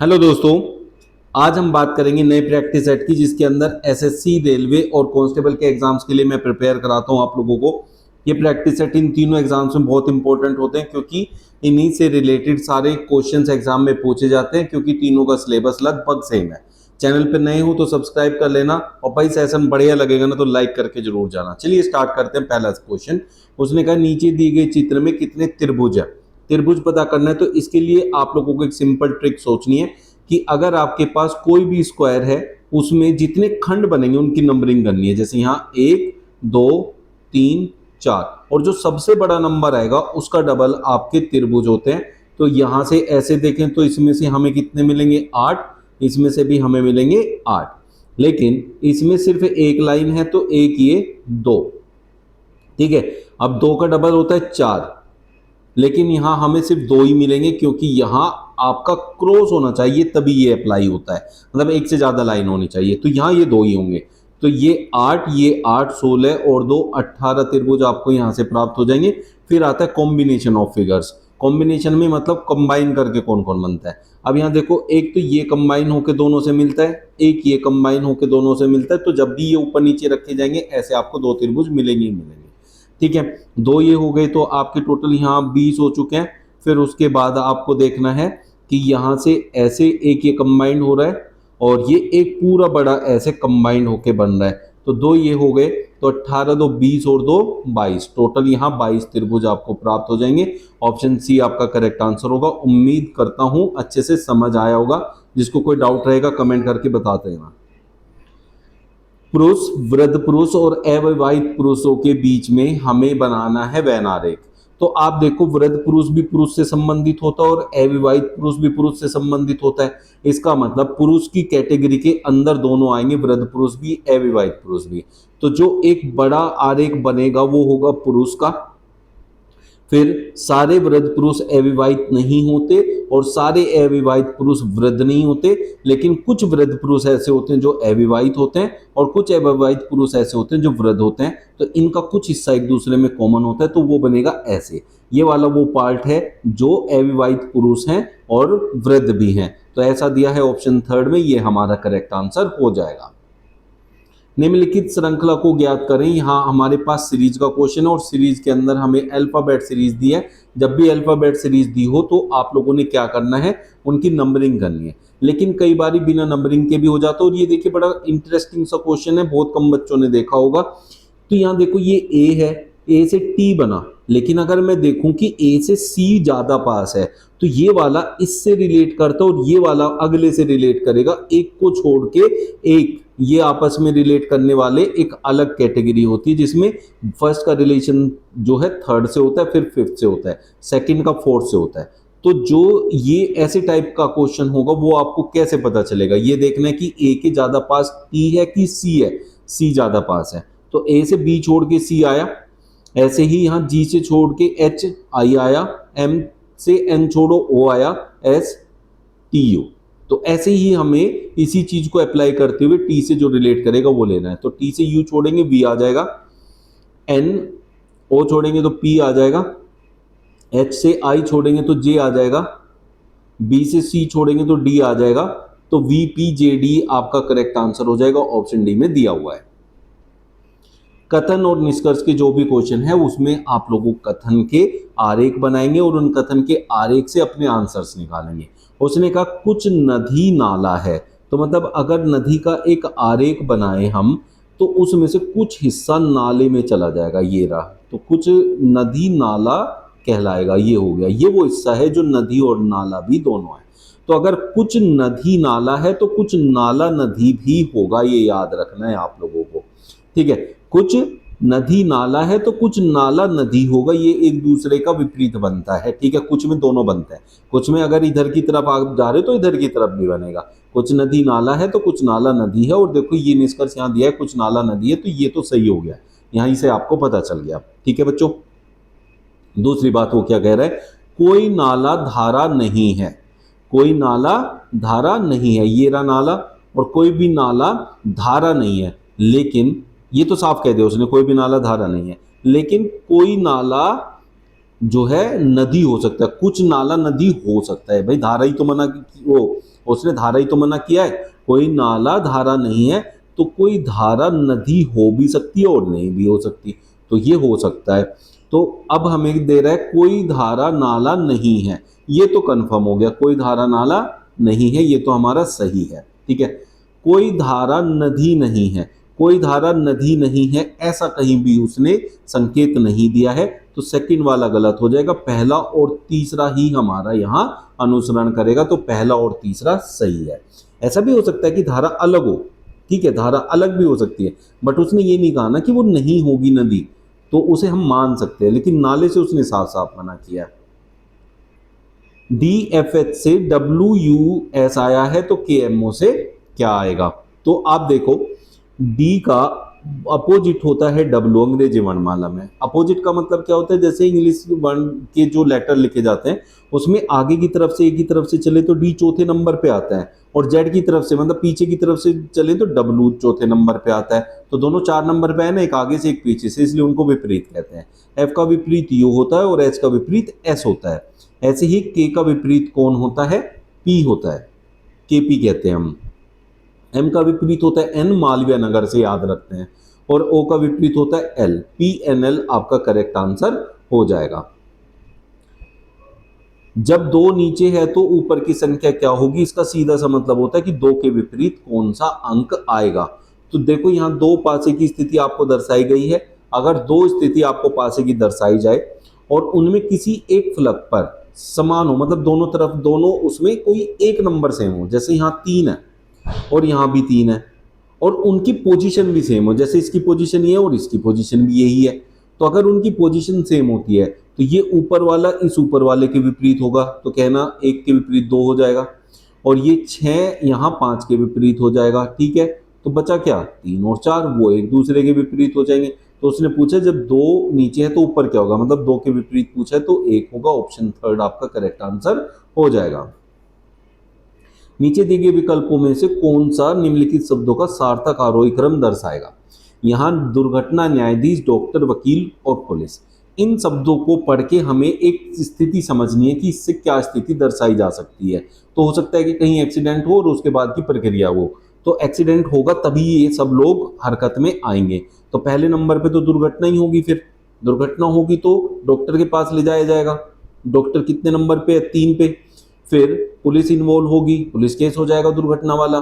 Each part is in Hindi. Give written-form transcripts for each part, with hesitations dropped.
हेलो दोस्तों, आज हम बात करेंगे नए प्रैक्टिस सेट की जिसके अंदर एसएससी, रेलवे और कांस्टेबल के एग्जाम्स के लिए मैं प्रिपेयर कराता हूं आप लोगों को। ये प्रैक्टिस सेट इन तीनों एग्जाम्स में बहुत इंपॉर्टेंट होते हैं क्योंकि इन्हीं से रिलेटेड सारे क्वेश्चंस एग्जाम में पूछे जाते हैं क्योंकि तीनों का सिलेबस लगभग सेम है। चैनल पर नए हो तो सब्सक्राइब कर लेना और भाई सेशन बढ़िया लगेगा ना तो लाइक करके जरूर जाना। चलिए स्टार्ट करते हैं। पहला क्वेश्चन, उसने कहा नीचे दी गई चित्र में कितने त्रिभुज है। त्रिभुज पता करना है तो इसके लिए आप लोगों को एक सिंपल ट्रिक सोचनी है कि अगर आपके पास कोई भी स्क्वायर है उसमें जितने खंड बनेंगे उनकी नंबरिंग करनी है। जैसे यहाँ 1 2 3 4 और जो सबसे बड़ा नंबर आएगा उसका डबल आपके त्रिभुज होते हैं। तो यहां से ऐसे देखें तो इसमें से हमें कितने मिलेंगे 8, इसमें से भी हमें मिलेंगे 8, लेकिन इसमें सिर्फ एक लाइन है तो एक ये 2, ठीक है। अब 2 का डबल होता है 4, लेकिन यहां हमें सिर्फ 2 ही मिलेंगे क्योंकि यहां आपका क्रॉस होना चाहिए तभी ये अप्लाई होता है, मतलब एक से ज्यादा लाइन होनी चाहिए। तो यहां ये 2 ही होंगे। तो ये 8 16 और 2 18 त्रिभुज आपको यहां से प्राप्त हो जाएंगे। फिर आता है कॉम्बिनेशन ऑफ फिगर्स। कॉम्बिनेशन में मतलब कंबाइन करके कौन कौन बनता है। अब यहां देखो, एक तो ये कंबाइन होकर दोनों से मिलता है, एक ये कंबाइन होकर दोनों से मिलता है। तो जब भी ये ऊपर नीचे रखे जाएंगे ऐसे आपको 2 त्रिभुज मिलेंगे ही मिलेंगे, ठीक है। 2 ये हो गए तो आपके टोटल यहाँ 20 हो चुके हैं। फिर उसके बाद आपको देखना है कि यहाँ से ऐसे एक ये कंबाइंड हो रहा है और ये एक पूरा बड़ा ऐसे कंबाइंड होके बन रहा है। तो 2 ये हो गए तो 18 2 20 और 2 22, टोटल यहाँ 22 त्रिभुज आपको प्राप्त हो जाएंगे। ऑप्शन सी आपका करेक्ट आंसर होगा। उम्मीद करता हूं अच्छे से समझ आया होगा। जिसको कोई डाउट रहेगा कमेंट करके बताते रहना। पुरुष, वृद्ध पुरुष और अविवाहित पुरुषों के बीच में हमें बनाना है वैन आरेख। तो आप देखो, वृद्ध पुरुष भी पुरुष से संबंधित होता है और अविवाहित पुरुष भी पुरुष से संबंधित होता है। इसका मतलब पुरुष की कैटेगरी के अंदर दोनों आएंगे, वृद्ध पुरुष भी अविवाहित पुरुष भी। तो जो एक बड़ा आरेख बनेगा वो होगा पुरुष का। फिर सारे वृद्ध पुरुष अविवाहित नहीं होते और सारे अविवाहित पुरुष वृद्ध नहीं होते, लेकिन कुछ वृद्ध पुरुष ऐसे होते हैं जो अविवाहित होते हैं और कुछ अविवाहित पुरुष ऐसे होते हैं जो वृद्ध होते हैं। तो इनका कुछ हिस्सा एक दूसरे में कॉमन होता है तो वो बनेगा ऐसे। ये वाला वो पार्ट है जो अविवाहित पुरुष हैं और वृद्ध भी हैं। तो ऐसा दिया है ऑप्शन थर्ड में, ये हमारा करेक्ट आंसर हो जाएगा। निम्नलिखित श्रृंखला को ज्ञात करें। यहाँ हमारे पास सीरीज का क्वेश्चन है और सीरीज के अंदर हमें अल्फाबेट सीरीज दी है। जब भी अल्फाबेट सीरीज दी हो तो आप लोगों ने क्या करना है, उनकी नंबरिंग करनी है। लेकिन कई बार बिना नंबरिंग के भी हो जाता है। और ये देखिए बड़ा इंटरेस्टिंग सा क्वेश्चन है, बहुत कम बच्चों ने देखा होगा। तो यहाँ देखो ये ए है, ए से टी बना, लेकिन अगर मैं देखूं कि ए से सी ज्यादा पास है तो ये वाला इससे रिलेट करता है और ये वाला अगले से रिलेट करेगा। एक को छोड़ के एक ये आपस में रिलेट करने वाले एक अलग कैटेगरी होती है जिसमें फर्स्ट का रिलेशन जो है थर्ड से होता है, फिर फिफ्थ से होता है, सेकंड का फोर्थ से होता है। तो जो ये ऐसे टाइप का क्वेश्चन होगा वो आपको कैसे पता चलेगा, ये देखना है कि ए के ज्यादा पास टी है कि सी है। सी ज्यादा पास है तो ए से बी छोड़ के सी आया। ऐसे ही यहाँ जी से छोड़ के एच आई आया, एम से एन छोड़ो ओ आया, एस टी यू। तो ऐसे ही हमें इसी चीज को अप्लाई करते हुए टी से जो रिलेट करेगा वो लेना है। तो टी से यू छोड़ेंगे वी आ जाएगा, एन ओ छोड़ेंगे तो पी आ जाएगा, एच से आई छोड़ेंगे तो जे आ जाएगा, बी से सी छोड़ेंगे तो डी आ जाएगा। तो वी पी जे डी आपका करेक्ट आंसर हो जाएगा, ऑप्शन डी में दिया हुआ है। कथन और निष्कर्ष के जो भी क्वेश्चन है उसमें आप लोगों कथन के आरेख बनाएंगे और उन कथन के आरेख से अपने आंसर्स निकालेंगे। उसने कहा कुछ नदी नाला है, तो मतलब अगर नदी का एक आरेख बनाए हम तो उसमें से कुछ हिस्सा नाले में चला जाएगा, ये रहा। तो कुछ नदी नाला कहलाएगा, ये हो गया। ये वो हिस्सा है जो नदी और नाला भी दोनों है। तो अगर कुछ नदी नाला है तो कुछ नाला नदी भी होगा, ये याद रखना है आप लोगों को, ठीक है। कुछ नदी नाला है तो कुछ नाला नदी होगा, ये एक दूसरे का विपरीत बनता है, ठीक है। कुछ में दोनों बनते हैं, कुछ में अगर इधर की तरफ आप जा रहे हो तो इधर की तरफ भी बनेगा। कुछ नदी नाला है तो कुछ नाला नदी है। और देखो ये निष्कर्ष यहाँ दिया है कुछ नाला नदी है, तो ये तो सही हो गया, यहीं से आपको पता चल गया, ठीक है बच्चों। दूसरी बात वो क्या कह रहा है, कोई नाला धारा नहीं है। कोई नाला धारा नहीं है, ये रहा नाला, और कोई भी नाला धारा नहीं है। लेकिन ये तो साफ कह दिया उसने, कोई भी नाला धारा नहीं है, लेकिन कोई नाला जो है नदी हो सकता है, कुछ नाला नदी हो सकता है। भाई धारा ही तो मना वो उसने धारा ही तो मना किया है, कोई नाला धारा नहीं है, तो कोई धारा नदी हो भी सकती है और नहीं भी हो सकती, तो ये हो सकता है। तो अब हमें दे रहा है कोई धारा नाला नहीं है, ये तो कंफर्म हो गया, कोई धारा नाला नहीं है, ये तो हमारा सही है। ठीक है, कोई धारा नदी नहीं है, कोई धारा नदी नहीं है ऐसा कहीं भी उसने संकेत नहीं दिया है, तो सेकंड वाला गलत हो जाएगा, पहला और तीसरा ही हमारा यहाँ अनुसरण करेगा, तो पहला और तीसरा सही है। ऐसा भी हो सकता है कि धारा अलग हो, ठीक है, धारा अलग भी हो सकती है, बट उसने ये नहीं कहा ना कि वो नहीं होगी नदी, तो उसे हम मान सकते हैं, लेकिन नाले से उसने साफ साफ मना किया। डी एफ एच से डब्ल्यू यू एस आया है, तो के एम ओ से क्या आएगा? तो आप देखो डी का अपोजिट होता है डब्ल्यू अंग्रेजी वर्णमाला में। अपोजिट का मतलब क्या होता है? जैसे इंग्लिश वर्ण के जो लेटर लिखे जाते हैं उसमें आगे की तरफ से एक की तरफ से चले तो डी चौथे नंबर पे आता है, और जेड की तरफ से मतलब पीछे की तरफ से चले तो डब्ल्यू चौथे नंबर पे आता है। तो दोनों 4 नंबर पे है ना, एक आगे से एक पीछे से, इसलिए उनको विपरीत कहते हैं। एफ का विपरीत यू होता है और एच का विपरीत एस होता है। ऐसे ही के का विपरीत कौन होता है? पी होता है, के पी कहते हैं हम। एम का विपरीत होता है एन, मालवीय नगर से याद रखते हैं, और ओ का विपरीत होता है एल, पी एन एल आपका करेक्ट आंसर हो जाएगा। जब दो नीचे है तो ऊपर की संख्या क्या होगी? इसका सीधा सा मतलब होता है कि दो के विपरीत कौन सा अंक आएगा। तो देखो यहाँ दो पासे की स्थिति आपको दर्शाई गई है। अगर दो स्थिति आपको पासे की दर्शाई जाए और उनमें किसी एक फलक पर समान हो, मतलब दोनों तरफ दोनों उसमें कोई एक नंबर सेम हो, जैसे यहाँ 3 है और यहाँ भी 3 है, और उनकी पोजीशन भी सेम हो, जैसे इसकी पोजीशन ये है और इसकी पोजीशन भी यही है, तो अगर उनकी पोजीशन सेम होती है तो ये ऊपर वाला इस ऊपर वाले के विपरीत होगा, तो कहना 1 के विपरीत 2 हो जाएगा, और ये 6 यहाँ 5 के विपरीत हो जाएगा। ठीक है, तो बचा क्या? 3 और 4, वो एक दूसरे के विपरीत हो जाएंगे। तो उसने पूछा जब दो नीचे है तो ऊपर क्या होगा, मतलब 2 के विपरीत पूछा है तो 1 होगा। ऑप्शन थर्ड आपका करेक्ट आंसर हो जाएगा। नीचे दिए गए विकल्पों में से कौन सा निम्नलिखित शब्दों का सार्थक आरोही क्रम दर्शाएगा? यहाँ दुर्घटना, न्यायाधीश, डॉक्टर, वकील और पुलिस, इन शब्दों को पढ़ के हमें एक स्थिति समझनी है कि इससे क्या स्थिति दर्शाई जा सकती है। तो हो सकता है कि कहीं एक्सीडेंट हो और उसके बाद की प्रक्रिया हो, तो एक्सीडेंट होगा तभी ये सब लोग हरकत में आएंगे, तो पहले नंबर पे तो दुर्घटना ही होगी, फिर दुर्घटना होगी तो डॉक्टर के पास ले जाया जाएगा, डॉक्टर कितने नंबर पे है? 3 पे। फिर पुलिस इन्वॉल्व होगी, पुलिस केस हो जाएगा दुर्घटना वाला।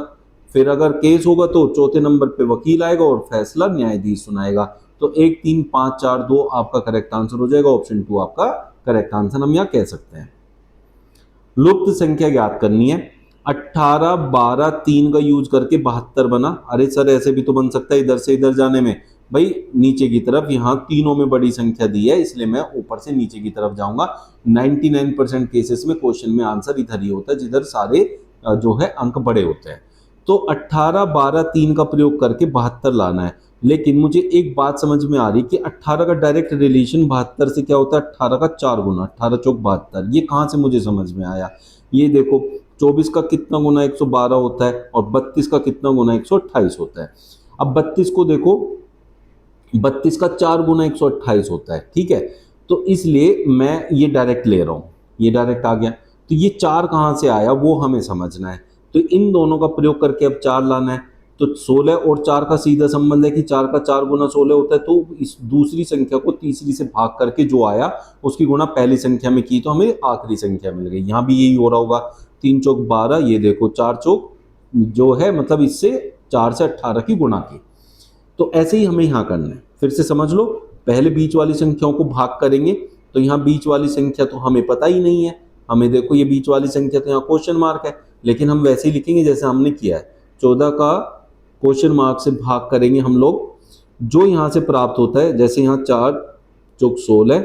फिर अगर केस होगा तो चौथे नंबर पे वकील आएगा और फैसला न्यायाधीश सुनाएगा। तो 1 3 5 4 2 आपका करेक्ट आंसर हो जाएगा। ऑप्शन 2 आपका करेक्ट आंसर हम यहाँ कह सकते हैं। लुप्त संख्या ज्ञात करनी है। 18 12 3 का यूज करके 72 बना। अरे सर ऐसे भी तो बन सकता है इधर से इधर जाने में। भाई नीचे की तरफ यहाँ तीनों में बड़ी संख्या दी है, इसलिए मैं ऊपर से नीचे की तरफ जाऊंगा। 99% केसेस में क्वेश्चन में आंसर इधर ही होता है जिधर सारे जो है अंक बड़े होते हैं। तो 18 12 3 का प्रयोग करके 72 लाना है, लेकिन मुझे एक बात समझ में आ रही कि 18 का डायरेक्ट रिलेशन 72 से क्या होता है? 18 का 4 गुना, 18 चौक 72। ये कहाँ से मुझे समझ में आया? ये देखो 24 का कितना गुना 112 होता है और 32 का कितना गुना 128 होता है। अब 32 को देखो, 32 का 4 गुना 128 होता है। ठीक है, तो इसलिए मैं ये डायरेक्ट ले रहा हूँ, ये डायरेक्ट आ गया। तो ये 4 कहाँ से आया वो हमें समझना है, तो इन दोनों का प्रयोग करके अब 4 लाना है। तो 16 और 4 का सीधा संबंध है कि 4 का 4 गुना 16 होता है, तो इस दूसरी संख्या को तीसरी से भाग करके जो आया उसकी गुणा पहली संख्या में की तो हमें आखिरी संख्या मिल गई। यहाँ भी यही हो रहा होगा। 3 चौक 12, ये देखो 4 चौक जो है मतलब इससे 4 से 18 की गुणा की। तो ऐसे ही हमें यहाँ करना है। फिर से समझ लो, पहले बीच वाली संख्याओं को भाग करेंगे, तो यहाँ बीच वाली संख्या तो हमें पता ही नहीं है। हमें देखो ये बीच वाली संख्या तो यहाँ क्वेश्चन मार्क है, लेकिन हम वैसे ही लिखेंगे जैसे हमने किया है। 14 का क्वेश्चन मार्क से भाग करेंगे हम लोग, जो यहाँ से प्राप्त होता है, जैसे यहाँ 4 चौक 16,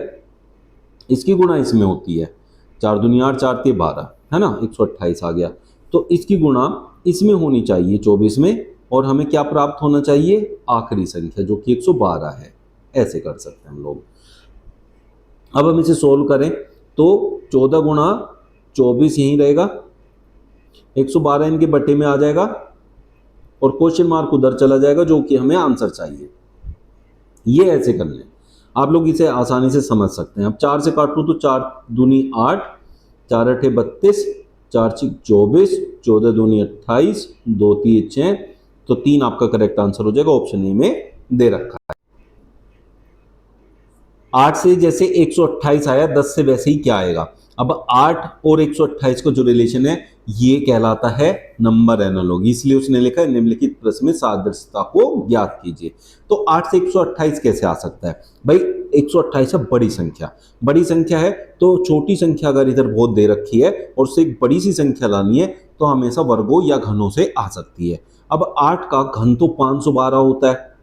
इसकी गुणा इसमें होती है, 4 दूनी 8 4 3 12 है ना, 128 आ गया। तो इसकी गुणा इसमें होनी चाहिए 24 में, और हमें क्या प्राप्त होना चाहिए? आखिरी संख्या जो कि 112 है। ऐसे कर सकते हैं हम लोग। अब हम इसे सोल्व करें तो 14 गुणा 24 यहीं रहेगा, 112 इनके बट्टे में आ जाएगा और क्वेश्चन मार्क उधर चला जाएगा जो कि हमें आंसर चाहिए। ये ऐसे कर लें। आप लोग इसे आसानी से समझ सकते हैं। अब 4 से काटूं तो 4 दूनी 8, 4 अठे 32, 4 छिक 24, 14 दूनी 28, 2 तीन 6, तो 3 आपका करेक्ट आंसर हो जाएगा, ऑप्शन ए में दे रखा है। 8 से जैसे 128 आया, 10 से वैसे ही क्या आएगा। अब 8 और 128 का जो रिलेशन है ये कहलाता है नंबर एनालॉगी, इसलिए उसने लिखा है निम्नलिखित प्रश्न में सादृश्यता को ज्ञात कीजिए। तो 8 से 128 कैसे आ सकता है भाई, 128 है बड़ी संख्या, बड़ी संख्या है तो छोटी संख्या अगर इधर बहुत दे रखी है और उससे एक बड़ी सी संख्या लानी है तो हमेशा वर्गों या घनों से आ सकती है। अब 8 का घन तो 512 होता है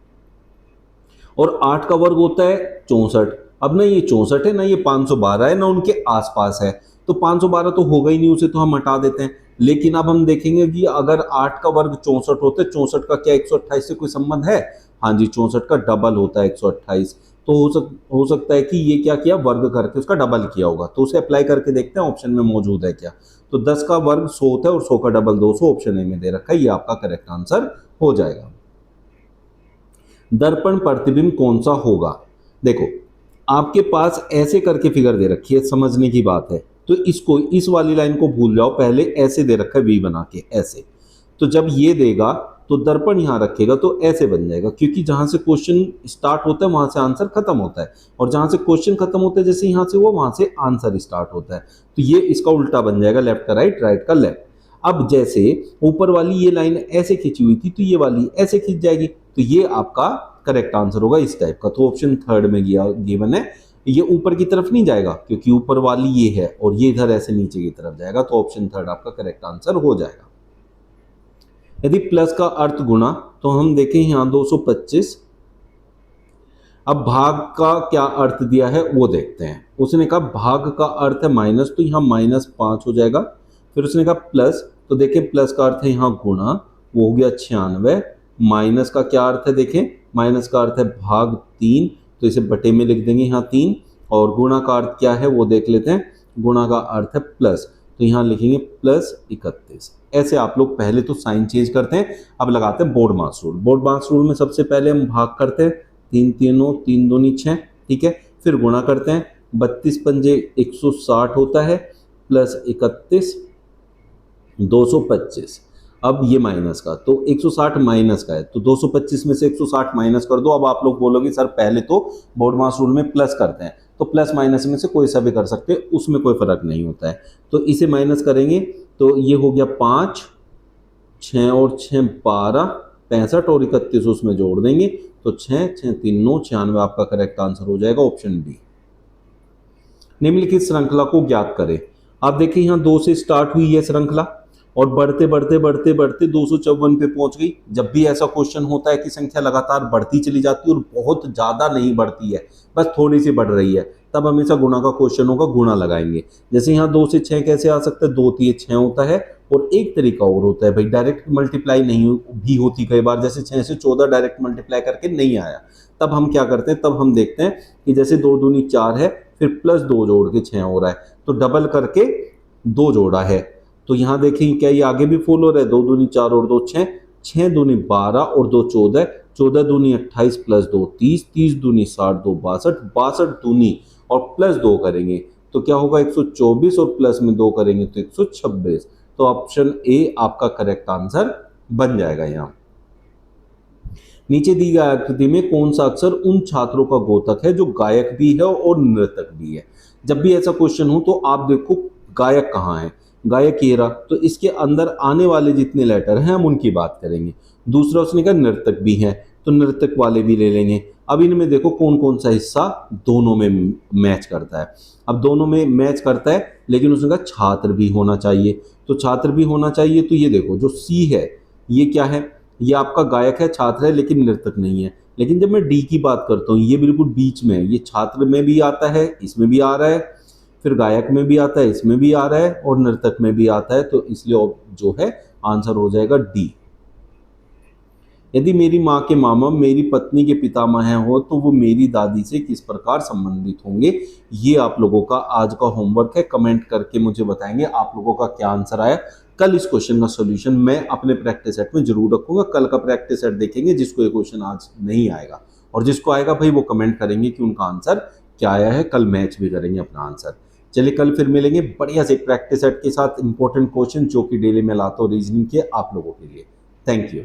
और 8 का वर्ग होता है 64। अब ना ये 64 है ना ये 512 है ना उनके आसपास है, तो 512 तो होगा ही नहीं, उसे तो हम हटा देते हैं। लेकिन अब हम देखेंगे कि अगर 8 का वर्ग 64 होता है, 64 का क्या 128 से कोई संबंध है? हाँ जी, 64 का डबल होता है 128। तो हो सकता है कि ये क्या किया, वर्ग करके उसका डबल किया होगा, तो उसे अप्लाई करके देखते हैं ऑप्शन में मौजूद है क्या। तो 10 का वर्ग 100 होता है और 100 का डबल 200, ऑप्शन ए में दे रखा है, ये आपका करेक्ट आंसर हो जाएगा। दर्पण प्रतिबिंब कौन सा होगा? देखो आपके पास ऐसे करके फिगर दे रखी है, समझने की बात है, तो इसको इस वाली लाइन को भूल जाओ, पहले ऐसे दे रखा है वी बना के ऐसे, तो जब ये देगा तो दर्पण यहां रखेगा तो ऐसे बन जाएगा, क्योंकि जहां से क्वेश्चन स्टार्ट होता है वहां से आंसर खत्म होता है, और जहां से क्वेश्चन खत्म होता है जैसे यहां से हुआ वहां से आंसर स्टार्ट होता है, तो ये इसका उल्टा बन जाएगा, लेफ्ट का राइट, राइट का लेफ्ट। अब जैसे ऊपर वाली ये लाइन ऐसे खींची हुई थी तो ये वाली ऐसे खींच जाएगी, तो ये आपका करेक्ट आंसर होगा इस टाइप का, तो ऑप्शन थर्ड में गिवन है। ये ऊपर की तरफ नहीं जाएगा क्योंकि ऊपर वाली ये है और ये इधर ऐसे नीचे की तरफ जाएगा, तो ऑप्शन थर्ड आपका करेक्ट आंसर हो जाएगा। यदि प्लस का अर्थ गुणा, तो हम देखें यहां 225। अब भाग का क्या अर्थ दिया है वो देखते हैं। उसने कहा भाग का अर्थ है माइनस, तो यहां -5 हो जाएगा। फिर उसने कहा प्लस, तो देखें प्लस का अर्थ है यहाँ गुणा, वो हो गया 96। माइनस का क्या अर्थ है, देखें माइनस का अर्थ है भाग 3, तो इसे बटे में लिख देंगे यहाँ 3। और गुणा का अर्थ क्या है वो देख लेते हैं, गुणा का अर्थ है प्लस, तो यहाँ लिखेंगे +31। ऐसे आप लोग पहले तो साइन चेंज करते हैं। अब लगाते हैं बोर्ड मास रूल। बोर्ड मास रूल में सबसे पहले हम भाग करते हैं, 3 तीनों 3 दूनी 6, ठीक है। फिर गुणा करते हैं, 32 पंजे 160 होता है, +31 225। अब ये माइनस का, तो 160 माइनस का है, तो 225 में से 160 माइनस कर दो। अब आप लोग बोलोगे सर पहले तो बोर्ड मास रूल में प्लस करते हैं, तो प्लस माइनस में से कोई सा भी कर सकते हैं, उसमें कोई फर्क नहीं होता है। तो इसे माइनस करेंगे तो ये हो गया 5, 6 और 6 12, 65 और 31 उसमें जोड़ देंगे, तो 6 6 3 9 96 आपका करेक्ट आंसर हो जाएगा, ऑप्शन बी। निम्नलिखित श्रृंखला को ज्ञात करें। आप देखिए यहाँ 2 से स्टार्ट हुई है श्रृंखला और बढ़ते बढ़ते बढ़ते बढ़ते 254 पे पहुंच गई। जब भी ऐसा क्वेश्चन होता है कि संख्या लगातार बढ़ती चली जाती है और बहुत ज्यादा नहीं बढ़ती है, बस थोड़ी सी बढ़ रही है, तब हमेशा गुणा का क्वेश्चन होगा, गुणा लगाएंगे। जैसे यहाँ 2 से 6 कैसे आ सकता है, 2 3 6 होता है। और एक तरीका और होता है भाई, डायरेक्ट मल्टीप्लाई नहीं भी होती कई बार, जैसे 6 से 14 डायरेक्ट मल्टीप्लाई करके नहीं आया, तब हम क्या करते हैं, तब हम देखते हैं कि जैसे 2 दूनी 4 है, फिर +2 जोड़ के 6 हो रहा है, तो डबल करके 2 जोड़ा है, तो यहाँ देखें क्या ये आगे भी फुल हो रहा है, 2 दूनी 4 और 2 6, 6 दूनी 12 और 2 14, 14 दूनी 28 +2 30, 30 दूनी 60 2 62, 62 दूनी और +2 करेंगे तो क्या होगा 124, और प्लस में 2 करेंगे तो 126। तो ऑप्शन ए आपका करेक्ट आंसर बन जाएगा। यहाँ नीचे दी गई आकृति में कौन सा अक्षर उन छात्रों का गोतक है जो गायक भी है और नृतक भी है। जब भी ऐसा क्वेश्चन हो तो आप देखो गायक कहाँ है, गायक ये रहा, तो इसके अंदर आने वाले जितने लेटर हैं हम उनकी बात करेंगे। दूसरा उसने कहा नर्तक भी है, तो नर्तक वाले भी ले लेंगे। अब इनमें देखो कौन कौन सा हिस्सा दोनों में मैच करता है। अब दोनों में मैच करता है, लेकिन उसने कहा छात्र भी होना चाहिए, तो छात्र भी होना चाहिए, तो ये देखो जो सी है ये क्या है, ये आपका गायक है, छात्र है, लेकिन नर्तक नहीं है। लेकिन जब मैं डी की बात करता हूँ, ये बिल्कुल बीच में है, ये छात्र में भी आता है, इसमें भी आ रहा है, फिर गायक में भी आता है, इसमें भी आ रहा है, और नर्तक में भी आता है, तो इसलिए जो है आंसर हो जाएगा डी। यदि मेरी माँ के मामा मेरी पत्नी के पितामह हो तो वो मेरी दादी से किस प्रकार संबंधित होंगे। ये आप लोगों का आज का होमवर्क है, कमेंट करके मुझे बताएंगे आप लोगों का क्या आंसर आया। कल इस क्वेश्चन का सॉल्यूशन मैं अपने प्रैक्टिस सेट में जरूर रखूंगा, कल का प्रैक्टिस सेट देखेंगे जिसको ये क्वेश्चन आज नहीं आएगा। और जिसको आएगा भाई वो कमेंट करेंगे कि उनका आंसर क्या आया है, कल मैच भी करेंगे अपना आंसर। चलिए कल फिर मिलेंगे बढ़िया से प्रैक्टिस सेट के साथ इंपॉर्टेंट क्वेश्चन जो कि डेली में लाता हूँ रीजनिंग के आप लोगों के लिए। Thank you.